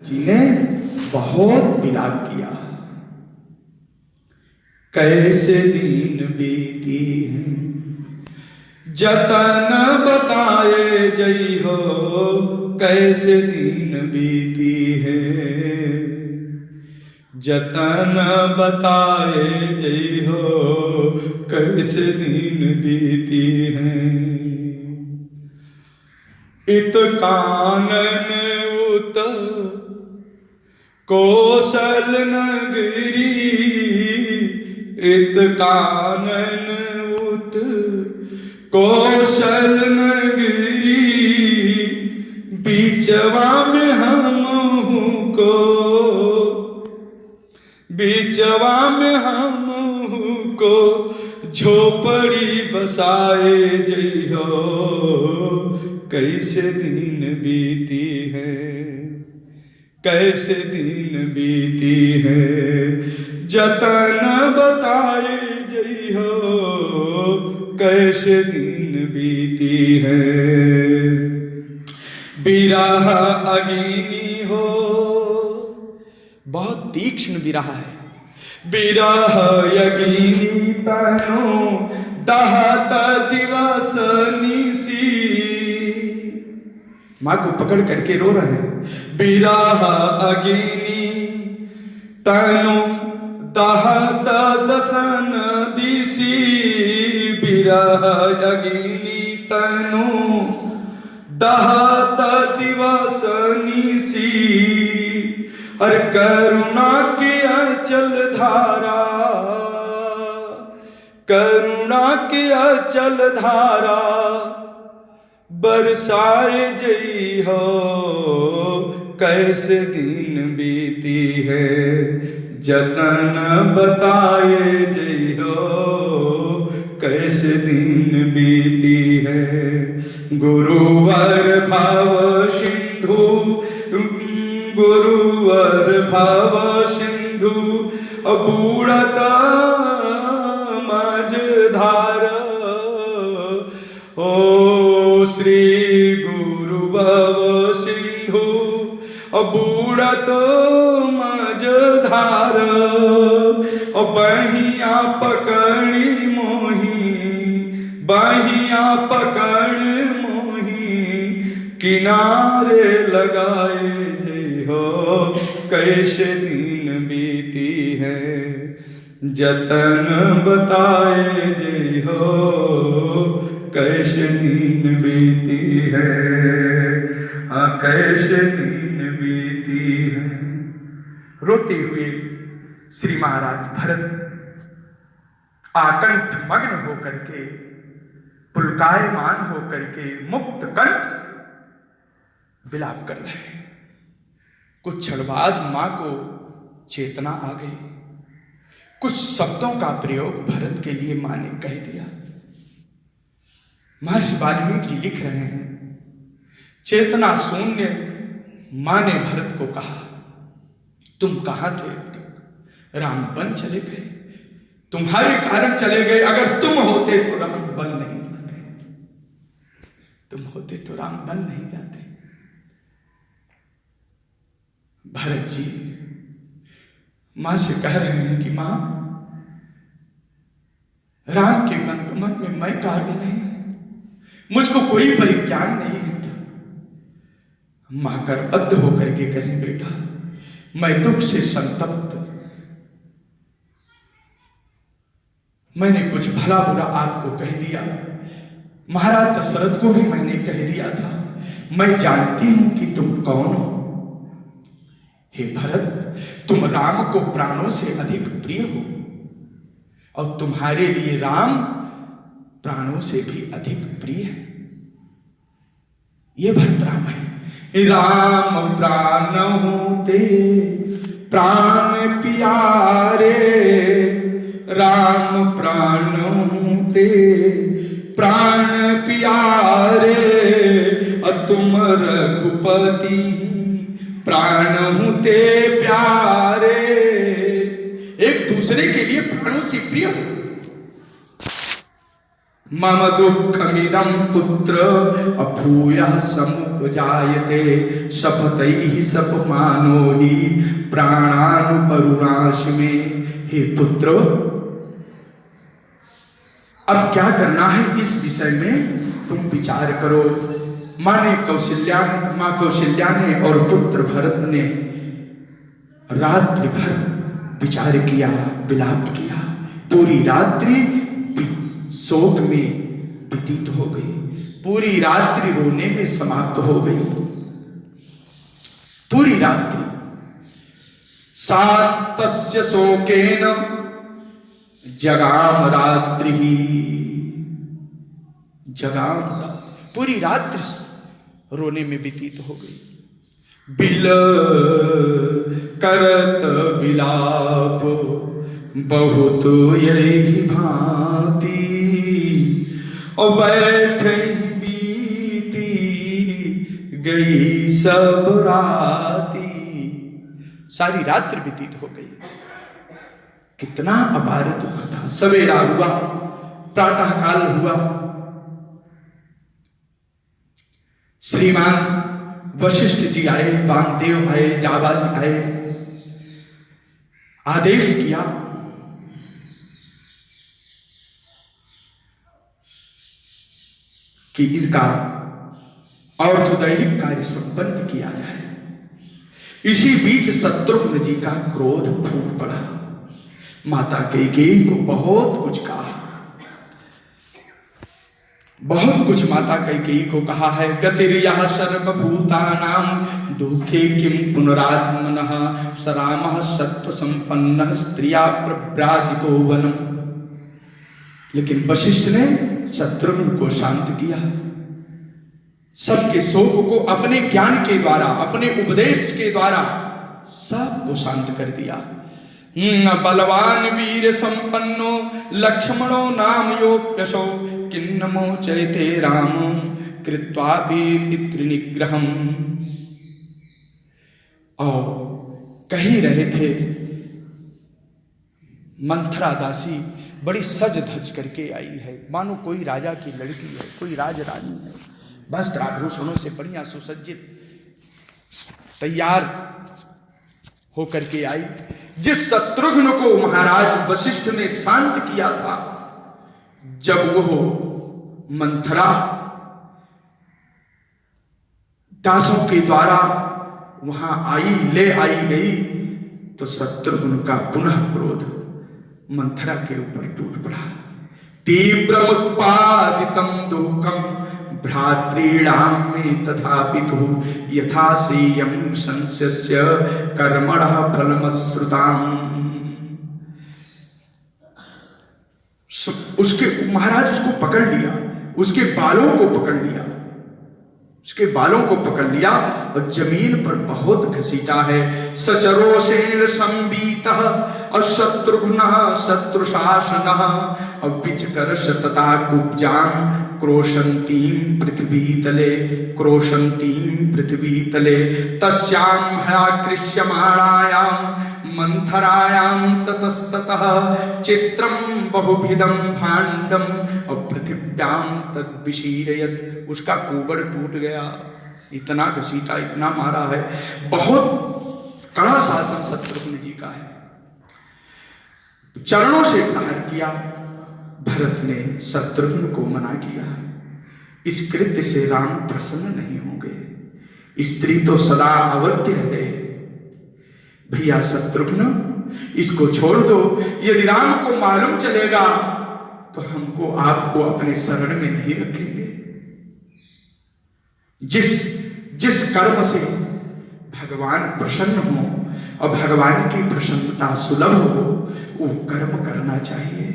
जी ने बहुत विलाप किया। कैसे दिन बीती हैं जतन बताए जई हो, कैसे दिन बीती है जतन बताए जई हो, कैसे दिन बीती हैं। इत कानन उत कौशल नगरी, इत कानन उत कौशल नगरी, बीचवा में हमहू को, बीचवा में हमहू को झोपड़ी बसाए जई हो, कैसे दिन बीती है, कैसे दिन बीती है जतन बताए जई हो, कैसे दिन बीती है। विरह अग्नि हो, बहुत तीक्ष्ण विरह है। विरह अग्नि तनु दहत दिवस निसी, मां को पकड़ करके रो रहे हैं। विरह अग्नि तनु दहत दसन दिसी, विरह अग्नि तनु दहत दिवस निसी, हर करुणा के अचल धारा, करुणा के अचल धारा बरसाए जई हो, कैसे दिन बीती है जतन बताए जई हो, कैसे दिन बीती है। गुरुवर भव सिंधु, गुरुवर भव सिंधु बूढ़त मझधार, ओ श्री गुरु भव सिंधु बूढ़त मझधार, बहिया पकड़ी मोही, बहिया पकड़ मोही, किनारे लगाए जई हो, कैसे दिन बीती है जतन बताए जई हो, कैसे दिन बीती है, हाँ कैसे दिन बीती है। रोते हुए श्री महाराज भरत आकंठ मग्न होकर के, पुलकायमान होकर के मुक्त कंठ से विलाप कर रहे हैं। कुछ क्षण बाद मां को चेतना आ गई। कुछ शब्दों का प्रयोग भरत के लिए मां ने कह दिया। महर्षि वाल्मीकि जी लिख रहे हैं, चेतना शून्य मां ने भरत को कहा, तुम कहां थे अब तक? राम बन चले गए, तुम्हारे कारण चले गए। अगर तुम होते तो राम बन नहीं जाते, तुम होते तो राम बन नहीं जाते। भरत जी मां से कह रहे हैं कि मां, राम के मन में मैं कारण नहीं, मुझको कोई परिज्ञान नहीं है। मां करबद्ध होकर के कहें, बेटा मैं दुख से संतप्त, मैंने कुछ भला बुरा आपको कह दिया, महाराज दशरथ को भी मैंने कह दिया था, मैं जानती हूं कि तुम कौन हो। हे भरत, तुम राम को प्राणों से अधिक प्रिय हो, और तुम्हारे लिए राम प्राणों से भी अधिक प्रिय है। ये भरत राम है। राम प्राण होते प्राण प्यारे, राम प्राण होते प्राण प्यारे, तुम रघुपति प्राण होते प्यारे। एक दूसरे के लिए प्राणों से प्रिय हो। मम दुःखमिदं पुत्र अभूयः समुपजायते शपथैः शपमानो हि प्राणानुपरुणाश में। हे पुत्र, अब क्या करना है इस विषय में तुम विचार करो। माँ कौशल्या ने और पुत्र भरत ने रात्रि भर विचार किया, विलाप किया। पूरी रात्रि शोक में व्यतीत हो गई, पूरी रात्रि रोने में समाप्त हो गई। पूरी रात्रि सातस्य शोकेन जगाम रात्रि ही जगाम, पूरी रात्रि रोने में व्यतीत हो गई। बिल करत बिलाप बहुत यही भांति, और बैठे बीती गई सब राती। सारी रात्रि व्यतीत हो गई। कितना अपार दुख था। सवेरा हुआ, प्रातः काल हुआ, श्रीमान वशिष्ठ जी आए, वामदेव आए, जाबाली आए, आदेश किया कि इनका और्ध्वदैहिक कार्य संपन्न किया जाए। इसी बीच शत्रुघ्न जी का क्रोध फूट पड़ा। माता कैकेयी को बहुत कुछ कहा, बहुत कुछ माता कैकेयी को कहा है। गतिर्यः सर्वभूतानां दुखे किं पुनरात्मनः सरामः सत्व संपन्नः स्त्रिया प्रव्राजितो वनम्। लेकिन वशिष्ठ ने शत्रुघ्न को शांत किया, सबके शोक को अपने ज्ञान के द्वारा, अपने उपदेश के द्वारा सबको शांत कर दिया। बलवान वीर संपन्नो लक्ष्मणो नाम योप्यशो किन्नमो चैते राम कृत्वापि पितृनिग्रहम्। और कही रहे थे, मंथरा दासी बड़ी सज धज करके आई है, मानो कोई राजा की लड़की है, कोई राजरानी है, वस्त्र आभूषणों से बढ़िया सुसज्जित तैयार होकर के आई। जिस शत्रुघ्न को महाराज वशिष्ठ ने शांत किया था, जब वो मंथरा दासों के द्वारा वहां आई, ले आई गई, तो शत्रुघ्न का पुनः क्रोध मंथरा के ऊपर टूट पड़ा। तीव्रमुत्पादितं दुःखं भ्रातॄणां मे तथा पितुः यथा सेयं संस्यस्य कर्मणः फलमश्रुताम्। उसके महाराज उसको पकड़ लिया, उसके बालों को पकड़ लिया, उसके बालों को पकड़ लिया और जमीन पर बहुत घसीटा है। सचरोषेण संबीतः और शत्रुघ्नः शत्रुशासनः और विचकर्ष तथा कुब्जां क्रोशन्तीं पृथ्वी तले तस्यां हयाकृष्यमाणायां मंथरायां ततस्ततः चित्रं बहुभिदं भाण्डं और पृथिव्यां तद्विशीरयत्। उसका कुबड़ टूट गया, इतना घसीटा, इतना मारा है। बहुत कड़ा शासन शत्रुघ्न जी का है। चरणों से प्रहार किया। भरत ने शत्रुघ्न को मना किया, इस कृत्य से राम प्रसन्न नहीं होंगे, स्त्री तो सदा अवध्य है। भैया शत्रुघ्न, इसको छोड़ दो, यदि राम को मालूम चलेगा तो हमको आपको अपने शरण में नहीं रखेंगे। जिस कर्म से भगवान प्रसन्न हो और भगवान की प्रसन्नता सुलभ हो, वो कर्म करना चाहिए,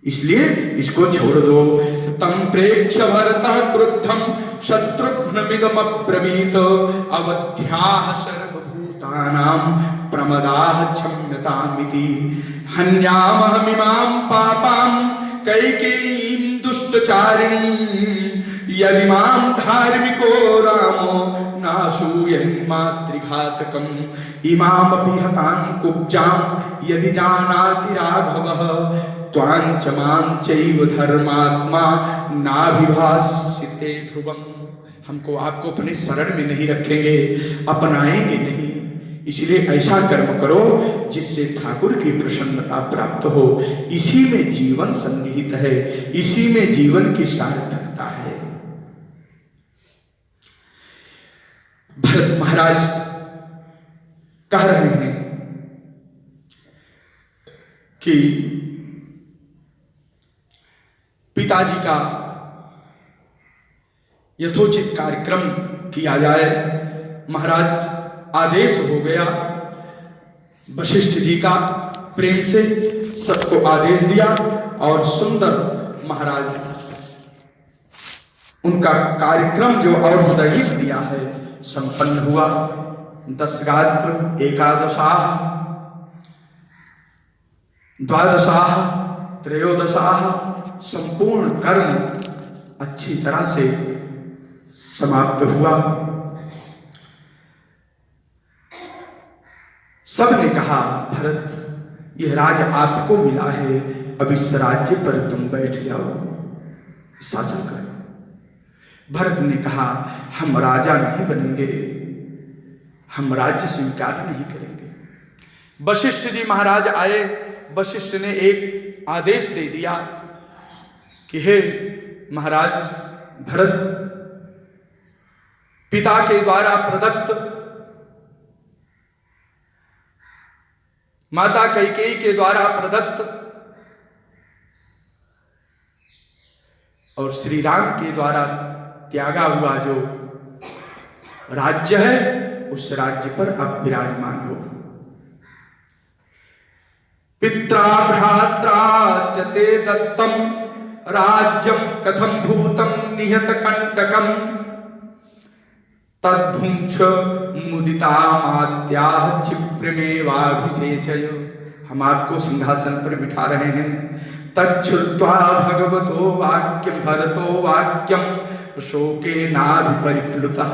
इसलिए इसको छोड़ दो। तम प्रेक्ष भरतः क्रुद्धं शत्रुघ्नमिदमब्रवीत अवध्याः सर्वभूतानां प्रमदाः क्षम्यतामिति हन्यामहमिमां पापां कैकेयीं दुष्टचारिणीं यदि मां धार्मिको रामो नाशूयन्मातृघातकम् इमामपि हतां कुब्जां यदि जानाति राघवः त्वां च मां चैव धर्मात्मा नाभिभाषिते ध्रुवम्। हमको आपको अपने शरण में नहीं रखेंगे, अपनाएंगे नहीं, इसलिए ऐसा कर्म करो जिससे ठाकुर की प्रसन्नता प्राप्त हो। इसी में जीवन सन्निहित है, इसी में जीवन की सार्थकता है। भरत महाराज कह रहे हैं कि पिताजी का यथोचित कार्यक्रम किया जाए। महाराज आदेश हो गया, वशिष्ठ जी का प्रेम से सबको आदेश दिया और सुंदर महाराज उनका कार्यक्रम जो औपचारिक दिया है संपन्न हुआ। 10 गात्र, एकादशाह, द्वादशाह, त्रयोदशाह संपूर्ण कर्म अच्छी तरह से समाप्त हुआ। सबने कहा भरत, यह राज आपको मिला है, अब इस राज्य पर तुम बैठ जाओ, शासन करो। भरत ने कहा हम राजा नहीं बनेंगे, हम राज्य स्वीकार नहीं करेंगे। वशिष्ठ जी महाराज आए, वशिष्ठ ने एक आदेश दे दिया कि हे महाराज भरत, पिता के द्वारा प्रदत्त माता कैकेयी के द्वारा प्रदत्त और श्री राम के द्वारा त्यागा हुआ जो राज्य है उस राज्य पर अब विराजमान हो। पित्रा भ्रात्रा च ते दत्तम राज्यम कथम भूतम निहत कंटकम तद्भुंक्ष मुदिता मात्याः क्षिप्रमेवाभिषेचय। हम आपको सिंहासन पर बिठा रहे हैं। तच्छ्रुत्वा भगवतो वाक्यम भरतो वाक्यम शोके नाभिपरिप्लुतः।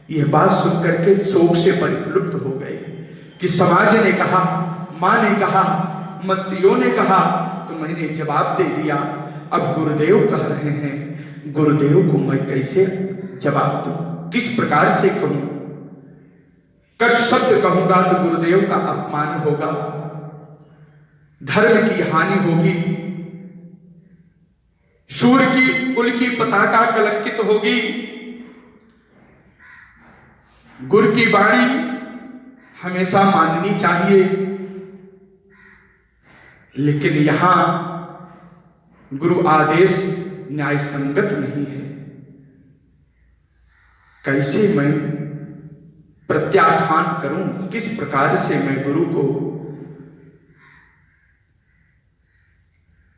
यह बात सुनकर के शोक से परिप्लुत हो गए कि समाज ने कहा, मां ने कहा, मंत्रियों ने कहा, तो मैंने जवाब दे दिया। अब गुरुदेव कह रहे हैं, गुरुदेव को मैं कैसे जवाब दूं, किस प्रकार से कहूं? कट शब्द कहूंगा तो गुरुदेव का अपमान होगा, धर्म की हानि होगी, शूर की कुल की पताका कलंकित होगी। गुरु की वाणी हमेशा माननी चाहिए, लेकिन यहां गुरु आदेश न्याय संगत नहीं है। कैसे मैं प्रत्याख्यान करूं, किस प्रकार से मैं गुरु को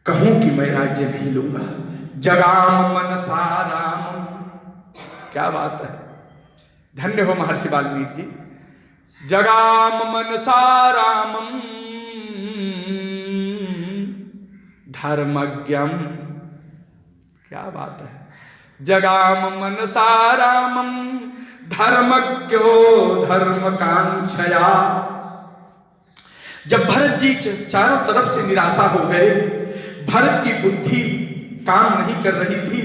कहूं कि मैं राज्य नहीं लूंगा। जगाम मनसा राम, क्या बात है, धन्य हो महर्षि वाल्मीकि जी। जगाम मनसा रामम धर्मज्ञम, क्या बात है। जगाम मनसा रामम धर्मज्ञो धर्मकांक्षया। जब भरत जी चारों तरफ से निराशा हो गए, भरत की बुद्धि काम नहीं कर रही थी,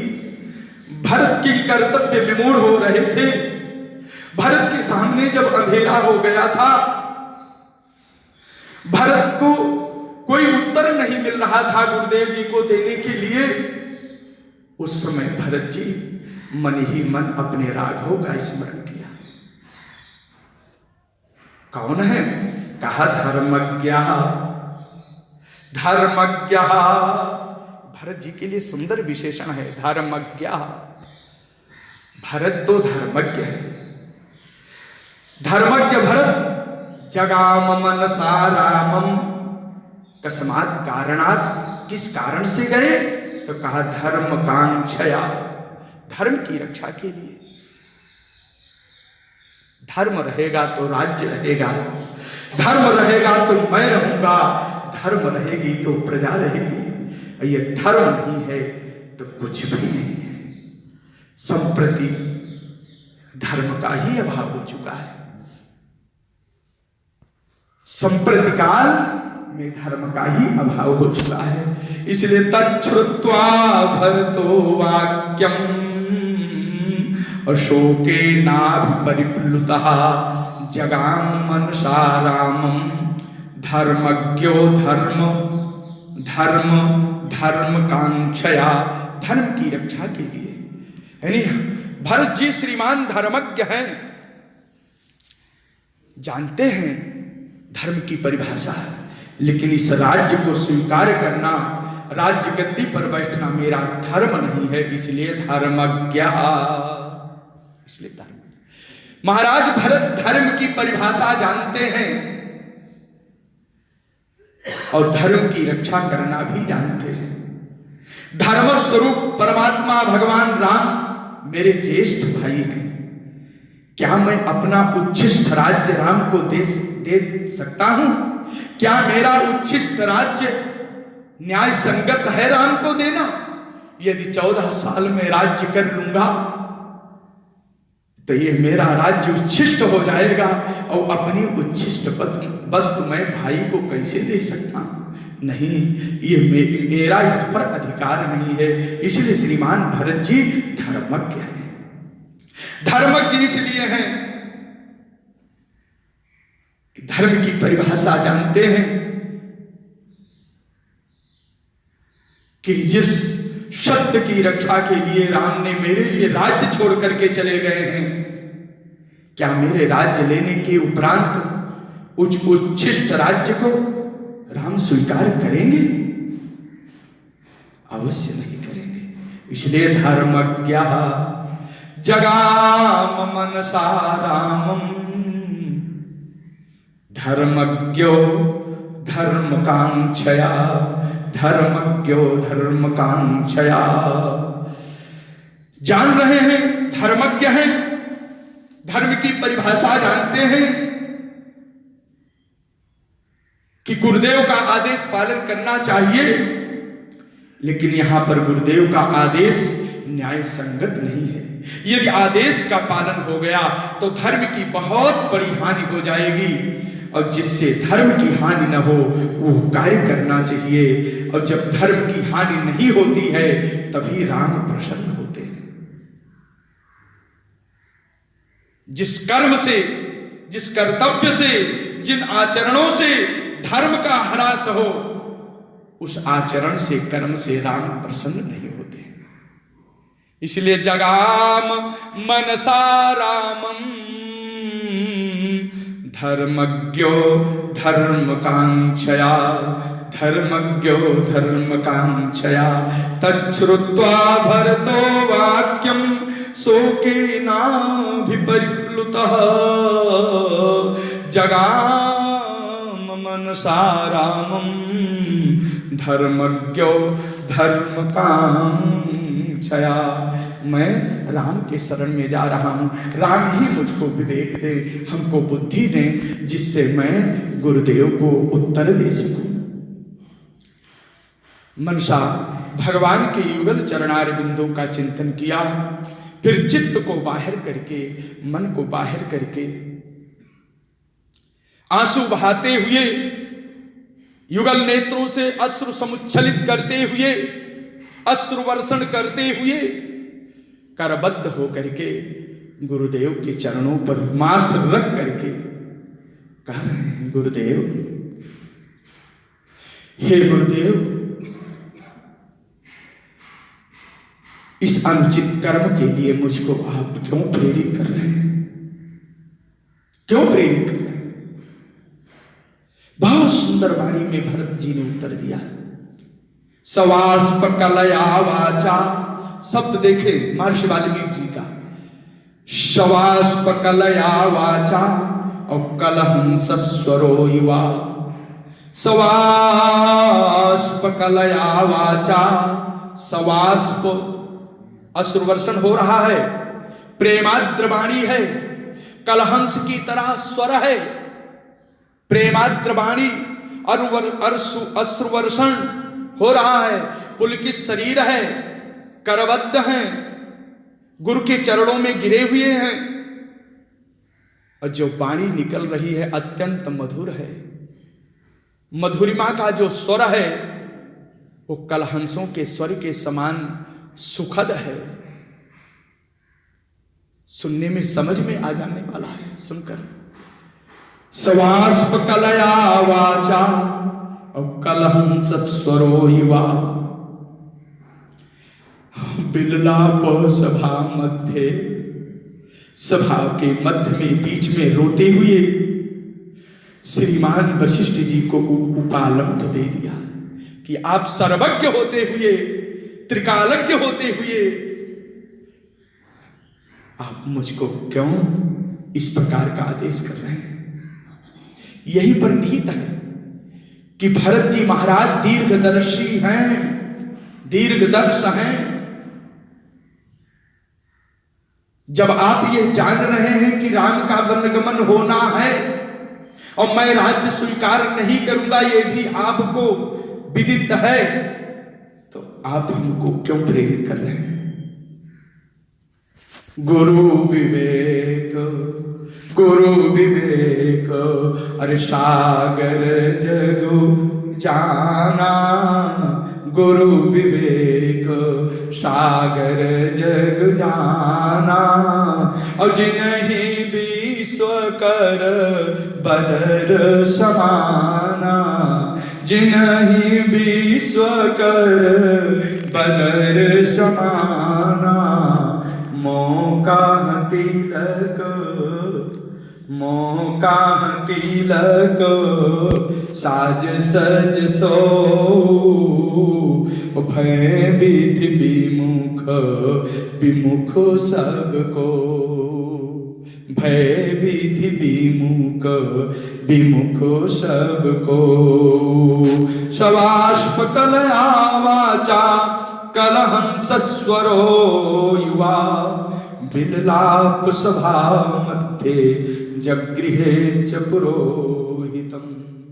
भरत की कर्तव्य विमूढ़ हो रहे थे, भरत के सामने जब अंधेरा हो गया था, भरत को कोई उत्तर नहीं मिल रहा था गुरुदेव जी को देने के लिए, उस समय भरत जी मन ही मन अपने राघव का स्मरण किया। कौन है? कहा धर्मज्ञ। धर्मज्ञ भरत जी के लिए सुंदर विशेषण है, धर्मज्ञ। भरत तो धर्मज्ञ है। धर्मज्ञ भरत जगाम मनसा रामम, कस्मात् कारणात्, किस कारण से गए? तो कहा धर्म कांक्षया, धर्म की रक्षा के लिए। धर्म रहेगा तो राज्य रहेगा, धर्म रहेगा तो मैं रहूंगा, धर्म रहेगी तो प्रजा रहेगी। ये धर्म नहीं है तो कुछ भी नहीं है। संप्रति धर्म का ही अभाव हो चुका है। संप्रति काल में धर्म का ही अभाव हो चुका है। इसलिए तच्छ्रुत्वा भरतो वाक्यम अशोके नाभिपरिप्लुतः जगाम मनसा रामम धर्मज्ञो धर्म कांक्षया। धर्म की रक्षा के लिए, यानी भरत जी श्रीमान धर्मज्ञ हैं, जानते हैं धर्म की परिभाषा, लेकिन इस राज्य को स्वीकार करना, राज्य गद्दी पर बैठना मेरा धर्म नहीं है, इसलिए धर्मज्ञ। इसलिए धर्म, महाराज भरत धर्म की परिभाषा जानते हैं और धर्म की रक्षा करना भी जानते हैं। धर्म स्वरूप परमात्मा भगवान राम मेरे ज्येष्ठ भाई हैं। क्या मैं अपना उच्छिष्ट राज्य राम को दे सकता हूं? क्या मेरा उच्छिष्ट राज्य न्याय संगत है राम को देना? यदि 14 साल में राज्य कर लूंगा तो ये मेरा राज्य उच्छिष्ट हो जाएगा और अपनी उच्छिष्ट वस्तु मैं भाई को कैसे दे सकता हूं? नहीं, ये मेरा इस पर अधिकार नहीं है। इसलिए श्रीमान भरत जी धर्मज्ञ हैं। धर्मज्ञ इसलिए हैं कि धर्म की परिभाषा जानते हैं कि जिस सत्य की रक्षा के लिए राम ने मेरे लिए राज्य छोड़ करके चले गए हैं, क्या मेरे राज्य लेने के उपरांत उच्छिष्ट राज्य को राम स्वीकार करेंगे? अवश्य नहीं करेंगे। इसलिए धर्मज्ञ जगाम मनसा रामम धर्मज्ञो धर्मकांक्षया धर्मकांक्षया। जान रहे हैं, धर्मज्ञ हैं, धर्म की परिभाषा जानते हैं कि गुरुदेव का आदेश पालन करना चाहिए, लेकिन यहां पर गुरुदेव का आदेश न्याय संगत नहीं है। यदि आदेश का पालन हो गया तो धर्म की बहुत बड़ी हानि हो जाएगी, और जिससे धर्म की हानि न हो वो कार्य करना चाहिए। और जब धर्म की हानि नहीं होती है तभी राम प्रसन्न होते हैं। जिस कर्म से, जिस कर्तव्य से, जिन आचरणों से धर्म का ह्रास हो, उस आचरण से, कर्म से राम प्रसन्न नहीं होते। इसलिए जगाम मनसा रामम धर्मज्ञो धर्मकांक्षया धर्मकांक्षया। तच्छ्रुत्वा भरतो वाक्यम शोकेनाभिपरिप्लुतः जगाम मनसा रामम धर्मज्ञो धर्मकांक्षया। मैं राम के शरण में जा रहा हूं। राम ही मुझको विवेक दे, हमको बुद्धि दें, जिससे मैं गुरुदेव को उत्तर दे सकूं। मनसा भगवान के युगल चरणार बिंदों का चिंतन किया, फिर चित्त को बाहर करके, मन को बाहर करके, आंसू बहाते हुए, युगल नेत्रों से अश्रु समुच्छलित करते हुए, अश्रु वर्षण करते हुए, करबद्ध होकर के गुरुदेव के चरणों पर माथ रख करके कह रहे हैं, गुरुदेव, हे गुरुदेव, इस अनुचित कर्म के लिए मुझको आप क्यों प्रेरित कर रहे हैं? क्यों प्रेरित कर रहे हैं? बहुत सुंदर वाणी में भरत जी ने उत्तर दिया। सवास्पकलया वाचा, शब्द देखे महर्षि वाल्मीकि जी का, सवास्पकलया वाचा और कलहंस स्वरो युवा। सवास्पकलया वाचा, सवास्प अश्रुवर्षण हो रहा है, प्रेमाद्र वाणी है, कलहंस की तरह स्वर है, प्रेमाद्र वाणी, अश्रुवर्षण हो रहा है, पुलकित शरीर है, करबद्ध हैं, गुरु के चरणों में गिरे हुए हैं, और जो वाणी निकल रही है अत्यंत मधुर है। मधुरिमा का जो स्वर है वो कलहंसों के स्वर के समान सुखद है। सुनने में समझ में आ जाने वाला है। सुनकर सवास्प कलया वाचा और कलहंस स्वरो युवा बिललाप सभा मध्य, सभा के मध्य में बीच में रोते हुए श्रीमान वशिष्ठ जी को उपालंब दे दिया कि आप सर्वज्ञ होते हुए, त्रिकालज्ञ होते हुए आप मुझको क्यों इस प्रकार का आदेश कर रहे हैं। यहीं पर निहित है कि भरत जी महाराज दीर्घदर्शी हैं, दीर्घदर्श हैं। जब आप ये जान रहे हैं कि राम का वनगमन होना है और मैं राज्य स्वीकार नहीं करूंगा, ये भी आपको विदित है, तो आप हमको क्यों प्रेरित कर रहे हैं। गुरु विवेक, गुरु विवेक, अरे सागर जगो जाना, गुरु विवेक सागर जग जाना, और जिन्हीं विश्व कर बदर समाना, जिन्हीं विश्व कर बदर समाना, मौका तिलक, मौका तिलक साज सज सो, भय विधि विमुख विमुख सबको, भय विधि विमुख विमुख सबको। सवाष्प कलया वाचा कलहंस स्वरो युवा, बिललाप सभा मध्ये जगृहे च पुरोहितम्।